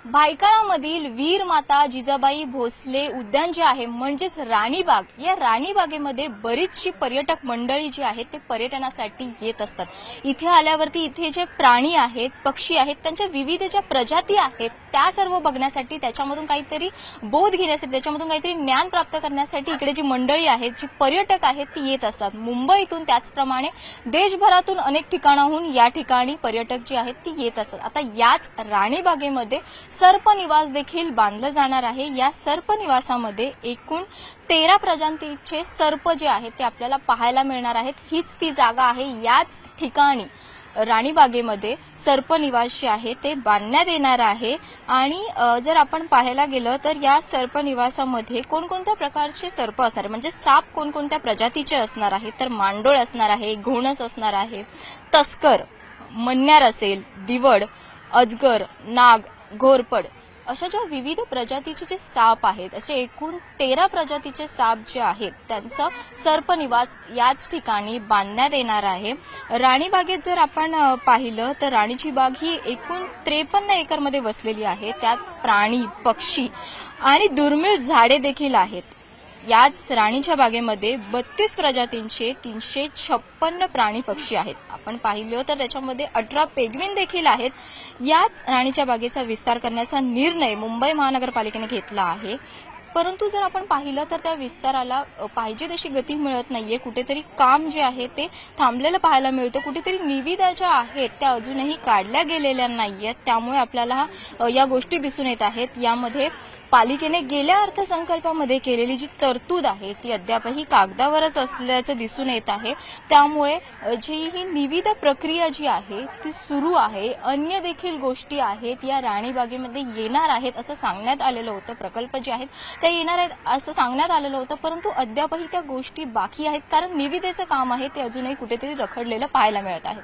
भायखळामधील वीर माता जिजाबाई भोसले उद्यान जे आहे म्हणजेच राणीबाग, या राणीबागेमध्ये बरीचशी पर्यटक मंडळी जी आहेत ते पर्यटनासाठी येत असतात। इथे आल्यावरती इथे जे प्राणी आहेत, पक्षी आहेत, त्यांच्या विविध ज्या प्रजाती आहेत त्या सर्व बघण्यासाठी, त्याच्यामधून काहीतरी बोध घेण्यासाठी, त्याच्यामधून काहीतरी ज्ञान प्राप्त करण्यासाठी इकडे जी मंडळी आहेत, जी पर्यटक आहेत ती येत असतात। मुंबईतून त्याचप्रमाणे देशभरातून अनेक ठिकाणाहून या ठिकाणी पर्यटक जे आहेत ती येत असतात। आता याच राणीबागेमध्ये सर्पनिवास देखील बांधलं जाणार आहे। या सर्पनिवासामध्ये एकूण 13 प्रजातींचे सर्प जे आहेत ते आपल्याला पाहायला मिळणार आहेत। हीच ती जागा आहे। याच ठिकाणी राणीबागेमध्ये सर्पनिवास जे आहे ते बांधण्यात येणार आहे। आणि जर आपण पाहायला गेलं तर या सर्पनिवासामध्ये कोणकोणत्या प्रकारचे सर्प असणार आहे, म्हणजे साप कोणकोणत्या प्रजातीचे असणार आहे, तर मांडोळ असणार आहे, घोणस असणार आहे, तस्कर, मण्यार असेल, दिवड, अजगर, नाग, घोरपड अशा ज्या विविध प्रजातीचे जे साप आहेत, असे एकूण 13 प्रजातीचे साप जे आहेत त्यांचं सर्पनिवास याच ठिकाणी बांधण्यात येणार आहे। राणीबागेत जर आपण पाहिलं तर राणीची बाग ही एकूण 53 एकरमध्ये वसलेली आहे। त्यात प्राणी, पक्षी आणि दुर्मिळ झाडे देखील आहेत। याच राणीच्या बागेमध्ये 32 प्रजातींचे 356 प्राणी पक्षी आहेत। आपण पाहिलं तर त्याच्यामध्ये 18 पेंग्विन देखील आहेत। याच राणीच्या बागेचा विस्तार करण्याचा निर्णय मुंबई महानगरपालिकेने घेतला आहे। परंतु जर आपण पाहिलं तर त्या विस्ताराला पाहिजे तशी गती मिळत नाहीये। कुठेतरी काम जे आहे ते थांबलेलं पाहायला मिळतं। कुठेतरी निविदा ज्या आहेत त्या अजूनही काढल्या गेलेल्या नाहीयेत। त्यामुळे आपल्याला या गोष्टी दिसून येत आहेत। यामध्ये पालिकेने गेल्या अर्थसंकल्पामध्ये केलेली जी तरतूद आहे ती अद्यापही कागदावरच असल्याचं दिसून येत आहे। त्यामुळे जी ही निविदा प्रक्रिया जी आहे ती सुरू आहे। अन्य देखील गोष्टी आहेत या राणीबागेमध्ये येणार आहेत असं सांगण्यात आलेलं होतं। प्रकल्प जे आहेत ते येणार आहेत असं सांगण्यात आलेलं होतं, परंतु अद्यापही त्या गोष्टी बाकी आहेत, कारण निविदेचं काम आहे ते अजूनही कुठेतरी रखडलेलं पाहायला मिळत आहे।